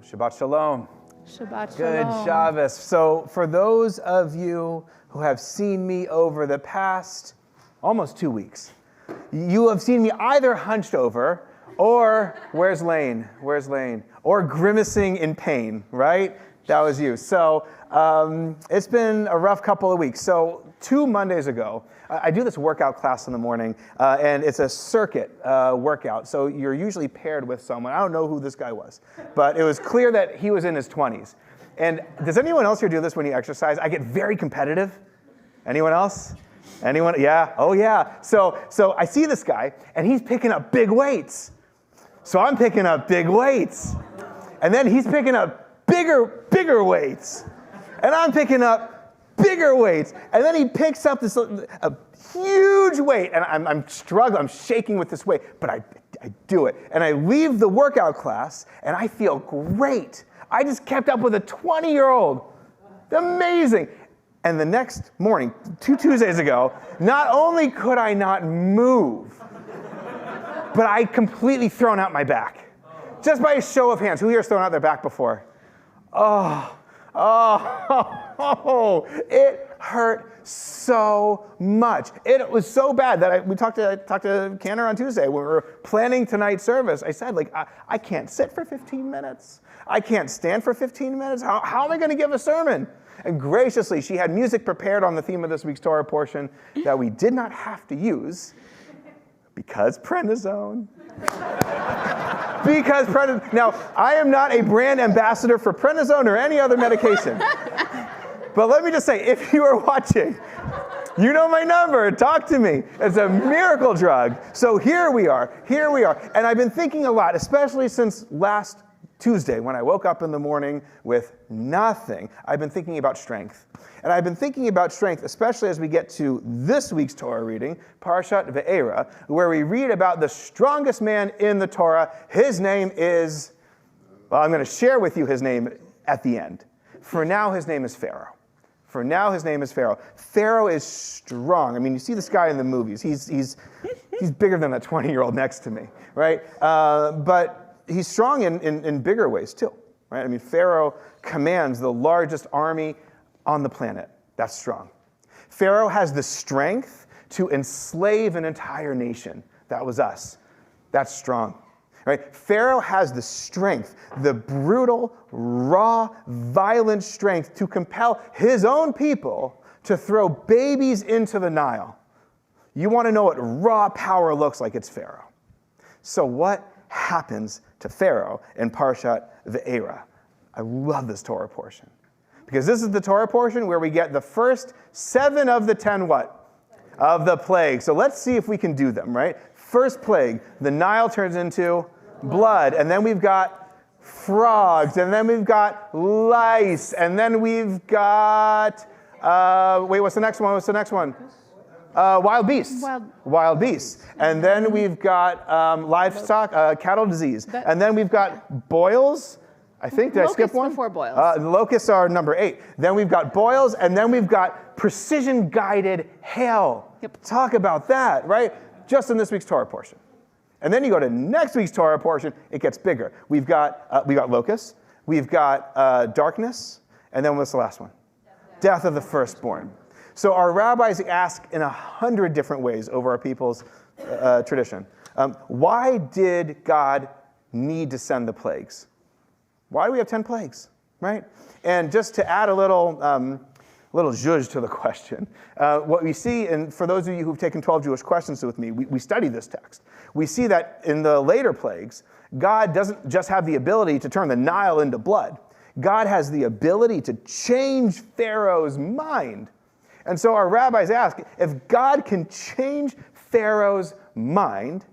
Shabbat Shalom. Shabbat Shalom. Good Shabbos. So for those of you who have seen me over the past almost 2 weeks, you have seen me either hunched over or, where's Lane? Where's Lane? Or grimacing in pain, right? That was you. So it's been a rough couple of weeks. So 2 Mondays ago, I do this workout class in the morning, and it's a circuit workout. So you're usually paired with someone. I don't know who this guy was, but it was clear that he was in his 20s. And does anyone else here do this when you exercise? I get very competitive. Anyone else? Anyone? Yeah. Oh, yeah. So I see this guy, and he's picking up big weights. So I'm picking up big weights. And then he's picking up bigger weights. And I'm picking up bigger weights. And then he picks up this a huge weight. And I'm struggling. I'm shaking with this weight. But I do it. And I leave the workout class, and I feel great. I just kept up with a 20-year-old. Amazing. And the next morning, 2 Tuesdays ago, not only could I not move, but I completely thrown out my back. Just by a show of hands. Who here has thrown out their back before? Oh, it hurt so much. It was so bad that we talked to Canner on Tuesday when we were planning tonight's service. I said, I can't sit for 15 minutes. I can't stand for 15 minutes. How am I going to give a sermon? And graciously, she had music prepared on the theme of this week's Torah portion that we did not have to use because prednisone. Now, I am not a brand ambassador for prednisone or any other medication. But let me just say, if you are watching, you know my number. Talk to me. It's a miracle drug. So here we are. And I've been thinking a lot, especially since last Tuesday when I woke up in the morning with nothing. I've been thinking about strength. And I've been thinking about strength, especially as we get to this week's Torah reading, Parashat Ve'era, where we read about the strongest man in the Torah. His name is, well, I'm going to share with you his name at the end. For now, his name is Pharaoh. Pharaoh is strong. I mean, you see this guy in the movies. He's bigger than that 20-year-old next to me, right? But he's strong in bigger ways too, right? I mean, Pharaoh commands the largest army on the planet. That's strong. Pharaoh has the strength to enslave an entire nation. That was us. That's strong, right? Pharaoh has the strength, the brutal, raw, violent strength to compel his own people to throw babies into the Nile. You want to know what raw power looks like? It's Pharaoh. So what happens to Pharaoh in Parashat Ve'era? I love this Torah portion. Because this is the Torah portion where we get the first 7 of the 10 what? Of the plagues. So let's see if we can do them, right? First plague, the Nile turns into blood. And then we've got frogs. And then we've got lice. And then we've got, what's the next one? Wild beasts. Wild beasts. And then we've got livestock, cattle disease. And then we've got boils. I think, did I skip one? Locusts before boils. The locusts are number 8. Then we've got boils, and then we've got precision-guided hail. Yep. Talk about that, right? Just in this week's Torah portion. And then you go to next week's Torah portion, it gets bigger. We've got locusts, we've got darkness, and then what's the last one? Death of the firstborn. So our rabbis ask in 100 different ways over our people's tradition, why did God need to send the plagues? Why do we have 10 plagues, right? And just to add a little zhuzh to the question, what we see, and for those of you who've taken 12 Jewish questions with me, we study this text. We see that in the later plagues, God doesn't just have the ability to turn the Nile into blood. God has the ability to change Pharaoh's mind. And so our rabbis ask, if God can change Pharaoh's mind,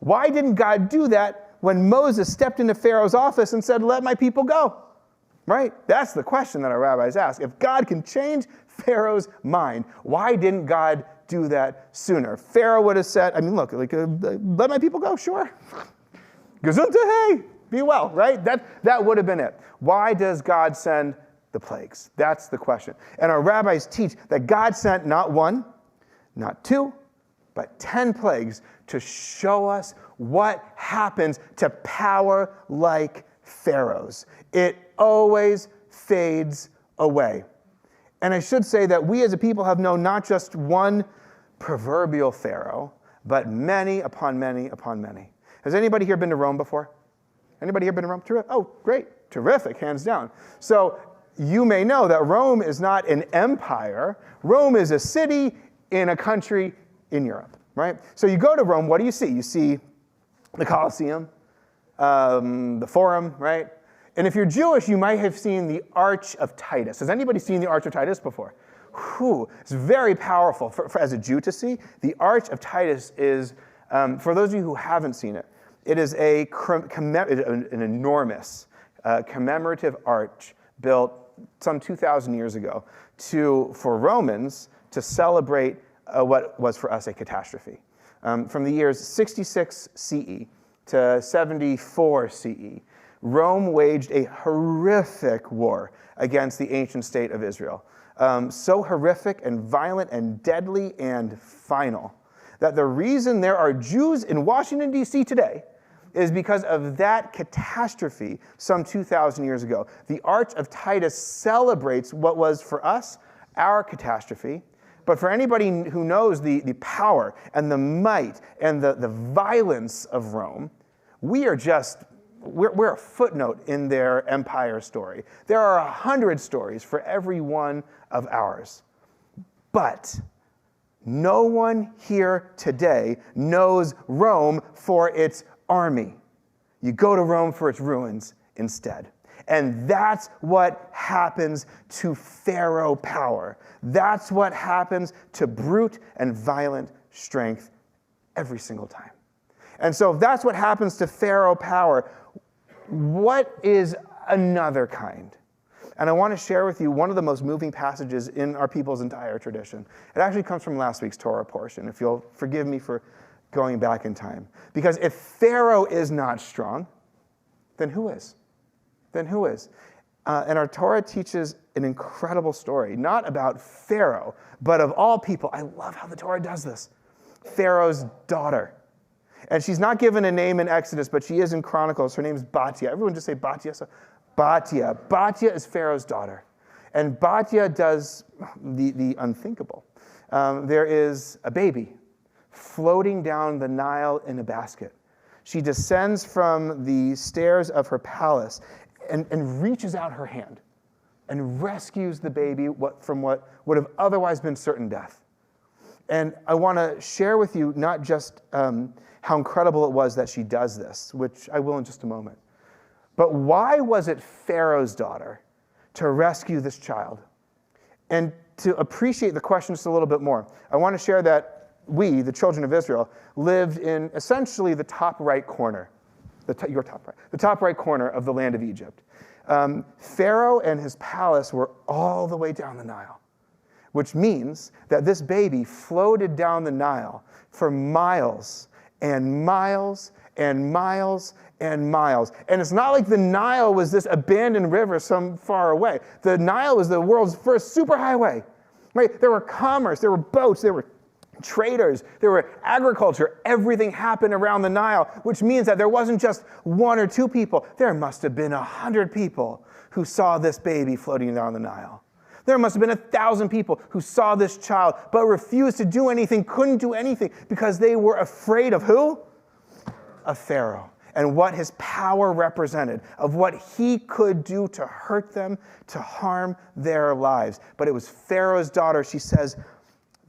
why didn't God do that when Moses stepped into Pharaoh's office and said, let my people go? Right? That's the question that our rabbis ask. If God can change Pharaoh's mind, why didn't God do that sooner? Pharaoh would have said, look, let my people go, sure. Gesundheit, hey, be well, right? That would have been it. Why does God send the plagues? That's the question. And our rabbis teach that God sent not 1, not 2, but 10 plagues to show us what happens to power like pharaohs. It always fades away. And I should say that we as a people have known not just one proverbial Pharaoh, but many upon many upon many. Has anybody here been to Rome before? Anybody here been to Rome? Oh, great. Terrific, hands down. So you may know that Rome is not an empire. Rome is a city in a country in Europe, right? So you go to Rome, what do you see? You see the Colosseum, the Forum, right? And if you're Jewish, you might have seen the Arch of Titus. Has anybody seen the Arch of Titus before? Whew, it's very powerful as a Jew to see. The Arch of Titus is, for those of you who haven't seen it, it is an enormous commemorative arch built some 2,000 years ago for Romans to celebrate what was for us a catastrophe. From the years 66 CE to 74 CE, Rome waged a horrific war against the ancient state of Israel. So horrific and violent and deadly and final that the reason there are Jews in Washington, D.C. today is because of that catastrophe some 2,000 years ago. The Arch of Titus celebrates what was for us our catastrophe, but for anybody who knows the power and the might and the violence of Rome, we're a footnote in their empire story. There are 100 stories for every one of ours. But no one here today knows Rome for its army. You go to Rome for its ruins instead. And that's what happens to Pharaoh power. That's what happens to brute and violent strength every single time. And so if that's what happens to Pharaoh power, what is another kind? And I want to share with you one of the most moving passages in our people's entire tradition. It actually comes from last week's Torah portion, if you'll forgive me for going back in time. Because if Pharaoh is not strong, then who is? Then who is? And our Torah teaches an incredible story, not about Pharaoh, but of all people. I love how the Torah does this. Pharaoh's daughter. And she's not given a name in Exodus, but she is in Chronicles. Her name is Batya. Everyone just say Batya. So, Batya. Batya is Pharaoh's daughter. And Batya does the unthinkable. There is a baby floating down the Nile in a basket. She descends from the stairs of her palace and reaches out her hand and rescues the baby from what would have otherwise been certain death. And I want to share with you not just how incredible it was that she does this, which I will in just a moment, but why was it Pharaoh's daughter to rescue this child? And to appreciate the question just a little bit more, I want to share that we, the children of Israel, lived in essentially the top right corner, your top right, the top right corner of the land of Egypt. Pharaoh and his palace were all the way down the Nile, which means that this baby floated down the Nile for miles and miles and miles and miles. And it's not like the Nile was this abandoned river some far away. The Nile was the world's first superhighway, right? There were commerce, there were boats, there were traders, there were agriculture, everything happened around the Nile, which means that there wasn't just one or two people. There must have been 100 people who saw this baby floating down the Nile. There must have been 1,000 people who saw this child but refused to do anything, couldn't do anything, because they were afraid of who? Of Pharaoh, and what his power represented, of what he could do to hurt them, to harm their lives. But it was Pharaoh's daughter. She says,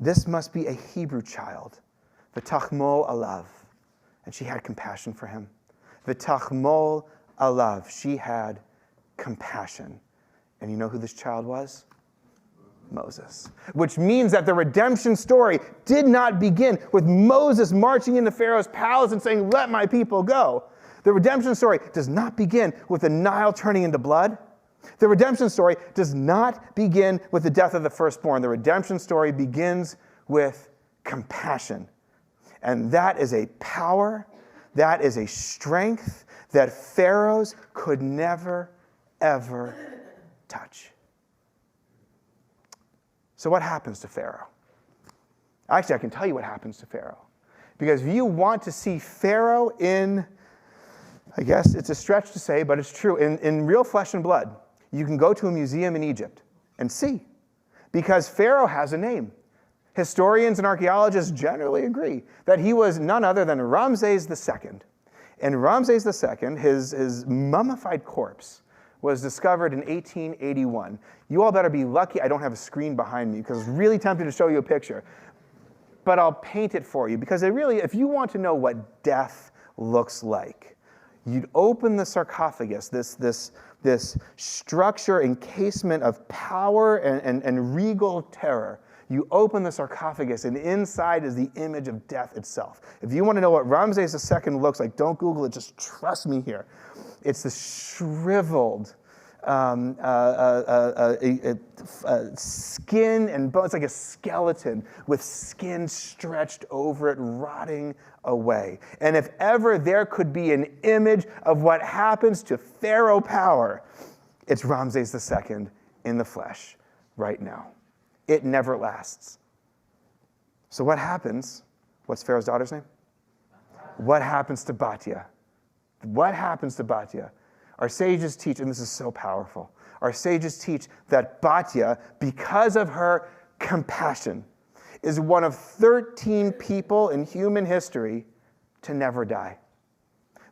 this must be a Hebrew child. V'tachmol alav. And she had compassion for him. V'tachmol alav. She had compassion. And you know who this child was? Moses. Which means that the redemption story did not begin with Moses marching into Pharaoh's palace and saying, let my people go. The redemption story does not begin with the Nile turning into blood. The redemption story does not begin with the death of the firstborn. The redemption story begins with compassion. And that is a power, that is a strength that pharaohs could never, ever touch. So what happens to Pharaoh? Actually, I can tell you what happens to Pharaoh. Because if you want to see Pharaoh in I guess it's a stretch to say, but it's true. In real flesh and blood, you can go to a museum in Egypt and see, because Pharaoh has a name. Historians and archaeologists generally agree that he was none other than Ramses II. And Ramses II, his mummified corpse, was discovered in 1881. You all better be lucky I don't have a screen behind me, because I was really tempted to show you a picture. But I'll paint it for you, because if you want to know what death looks like, you'd open the sarcophagus, this structure, encasement of power and regal terror. You open the sarcophagus, and inside is the image of death itself. If you want to know what Ramses II looks like, don't Google it, just trust me here. It's this shriveled skin and bones, like a skeleton with skin stretched over it, rotting away. And if ever there could be an image of what happens to Pharaoh power, it's Ramses II in the flesh right now. It never lasts. So what happens? What's Pharaoh's daughter's name? What happens to Batya? What happens to Batya? Our sages teach, and this is so powerful, our sages teach that Batya, because of her compassion, is one of 13 people in human history to never die.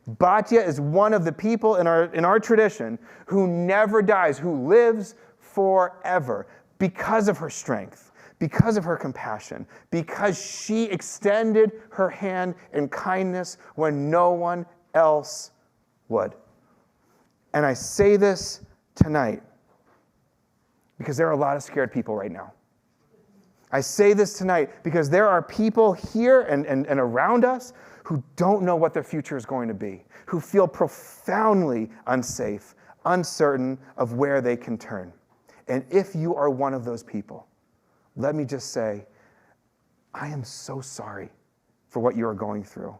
Batya is one of the people in our tradition who never dies, who lives forever, because of her strength, because of her compassion, because she extended her hand in kindness when no one else would. And I say this tonight because there are a lot of scared people right now. I say this tonight because there are people here and around us who don't know what their future is going to be, who feel profoundly unsafe, uncertain of where they can turn. And if you are one of those people, let me just say, I am so sorry for what you are going through.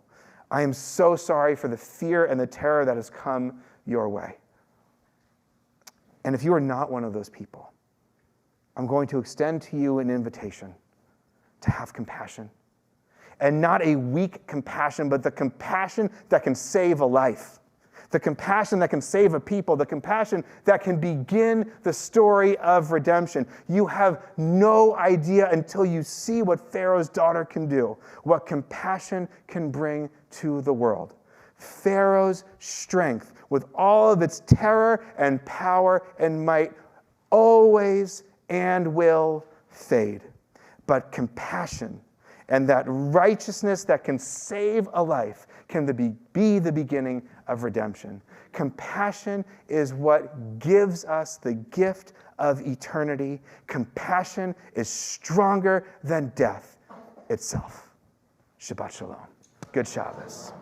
I am so sorry for the fear and the terror that has come your way. And if you are not one of those people, I'm going to extend to you an invitation to have compassion. And not a weak compassion, but the compassion that can save a life. The compassion that can save a people, the compassion that can begin the story of redemption. You have no idea until you see what Pharaoh's daughter can do, what compassion can bring to the world. Pharaoh's strength, with all of its terror and power and might, always and will fade. But compassion and that righteousness that can save a life can be the beginning of redemption. Compassion is what gives us the gift of eternity. Compassion is stronger than death itself. Shabbat shalom. Good Shabbos.